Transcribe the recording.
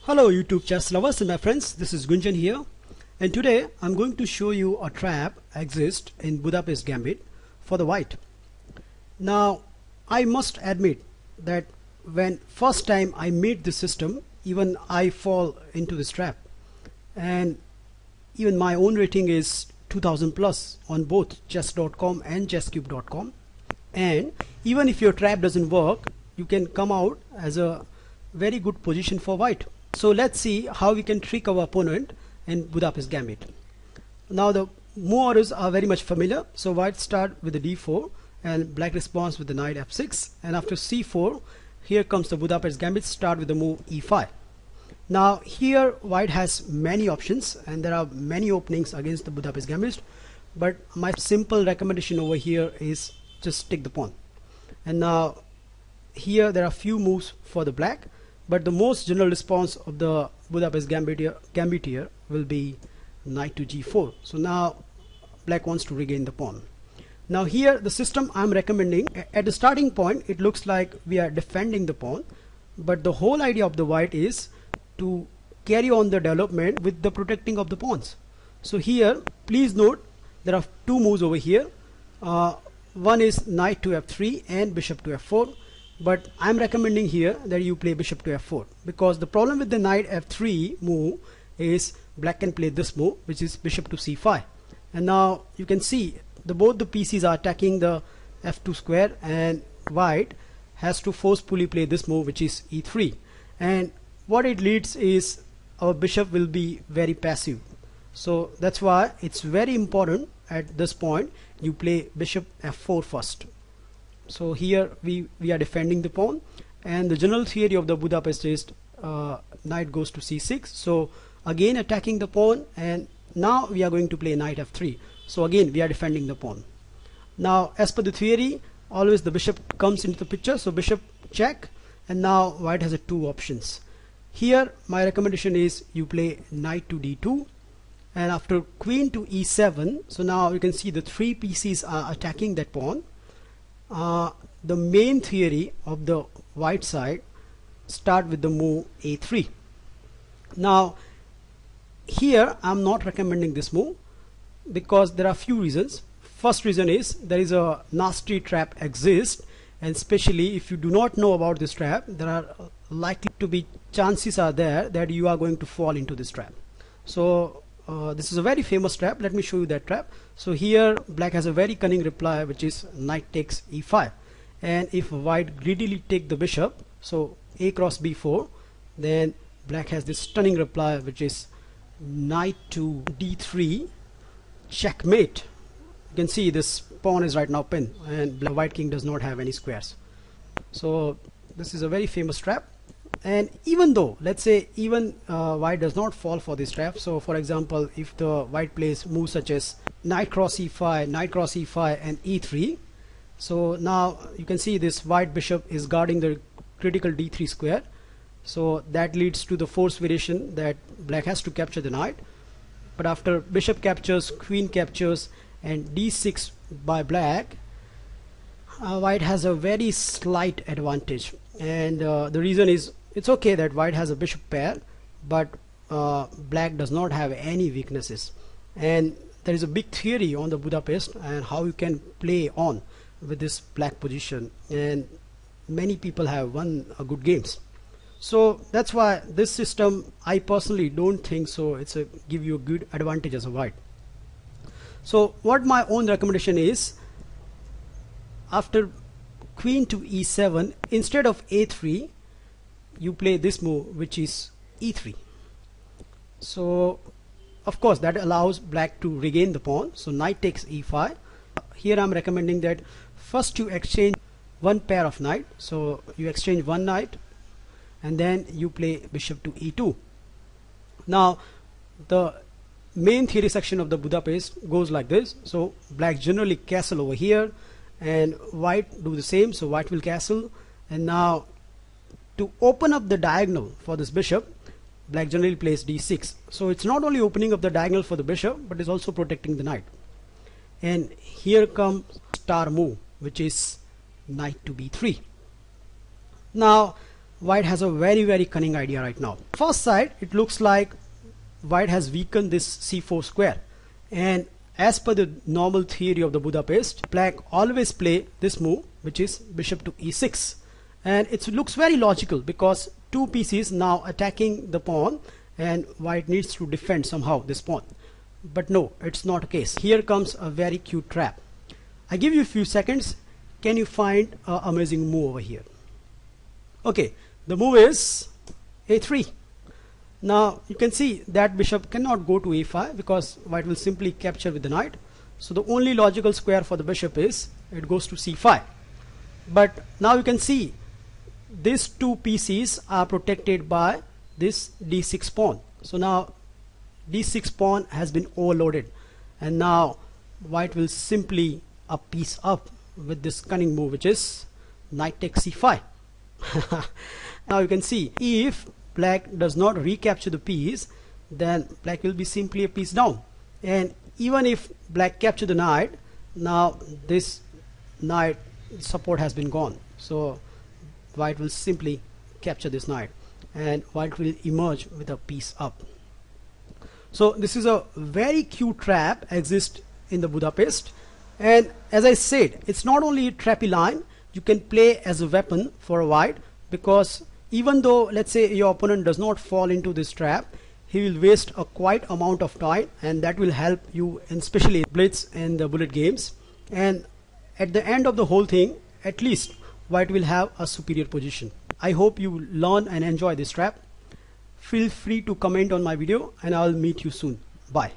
Hello YouTube chess lovers and my friends, this is Gunjan here, and today I'm going to show you a trap exists in Budapest Gambit for the white. Now I must admit that when first time I meet this system, even I fall into this trap, and even my own rating is 2000 plus on both chess.com and chesscube.com, and even if your trap doesn't work, you can come out as a very good position for white. So let's see how we can trick our opponent in Budapest Gambit. Now the move orders are very much familiar. So white start with the d4 and black responds with the knight f6, and after c4 here comes the Budapest Gambit, start with the move e5. Now here white has many options and there are many openings against the Budapest Gambit, but my simple recommendation over here is just take the pawn. And now here there are few moves for the black, but the most general response of the Budapest Gambit here will be knight to g4. So now black wants to regain the pawn. Now here the system I'm recommending, at the starting point it looks like we are defending the pawn, but the whole idea of the white is to carry on the development with the protecting of the pawns. So here please note there are two moves over here. One is knight to f3 and bishop to f4, but I'm recommending here that you play bishop to f4, because the problem with the knight f3 move is black can play this move, which is bishop to c5, and now you can see both the pieces are attacking the f2 square, and white has to forcefully play this move, which is e3, and what it leads is our bishop will be very passive. So that's why it's very important at this point you play bishop f4 first. So here we are defending the pawn, and the general theory of the Budapest is knight goes to c6, so again attacking the pawn, and now we are going to play knight f3, so again we are defending the pawn. Now as per the theory, always the bishop comes into the picture, so bishop check, and now white has two options. Here my recommendation is you play knight to d2, and after queen to e7, so now you can see the three pieces are attacking that pawn. The main theory of the white side start with the move a3. Now here I'm not recommending this move because there are few reasons. First reason is there is a nasty trap exists, and especially if you do not know about this trap, there are likely to be chances are there that you are going to fall into this trap. So this is a very famous trap. Let me show you that trap. So here black has a very cunning reply, which is knight takes e5, and if white greedily take the bishop, so a cross b4, then black has this stunning reply, which is knight to d3 checkmate. You can see this pawn is right now pinned, and the white king does not have any squares. So this is a very famous trap. And even though, let's say, even white does not fall for this trap, so for example if the white plays moves such as knight cross e5, knight cross e5 and e3, so now you can see this white bishop is guarding the critical d3 square, so that leads to the force variation that black has to capture the knight. But after bishop captures, queen captures and d6 by black, white has a very slight advantage, and the reason is it's okay that white has a bishop pair, but black does not have any weaknesses, and there is a big theory on the Budapest and how you can play on with this black position, and many people have won good games. So that's why this system, I personally don't think so it's a give you a good advantage as a white. So what my own recommendation is, after queen to e7, instead of a3 you play this move, which is e3. So of course that allows black to regain the pawn, so knight takes e5. Here I'm recommending that first you exchange one pair of knight, so you exchange one knight and then you play bishop to e2. Now the main theory section of the Budapest goes like this. So black generally castle over here and white do the same, so white will castle, and now to open up the diagonal for this bishop, black generally plays d6. So it's not only opening up the diagonal for the bishop, but is also protecting the knight. And here comes star move, which is knight to b3. Now white has a very cunning idea right now. First sight, it looks like white has weakened this c4 square, and as per the normal theory of the Budapest, black always play this move, which is bishop to e6, and it looks very logical because two pieces now attacking the pawn and white needs to defend somehow this pawn. But no, it's not a case. Here comes a very cute trap. I give you a few seconds. Can you find an amazing move over here? Okay, the move is a3. Now you can see that bishop cannot go to a5 because white will simply capture with the knight. So the only logical square for the bishop is it goes to c5. But now you can see these two pieces are protected by this d6 pawn. So now d6 pawn has been overloaded, and now white will simply a piece up with this cunning move, which is knight takes c5. Now you can see if black does not recapture the piece, then black will be simply a piece down, and even if black capture the knight, now this knight support has been gone, so white will simply capture this knight and white will emerge with a piece up. So this is a very cute trap exists in the Budapest, and as I said, it's not only a trappy line, you can play as a weapon for a white, because even though let's say your opponent does not fall into this trap, he will waste a quite amount of time, and that will help you in especially blitz and the bullet games, and at the end of the whole thing, at least white will have a superior position. I hope you learn and enjoy this trap. Feel free to comment on my video, and I'll meet you soon. Bye.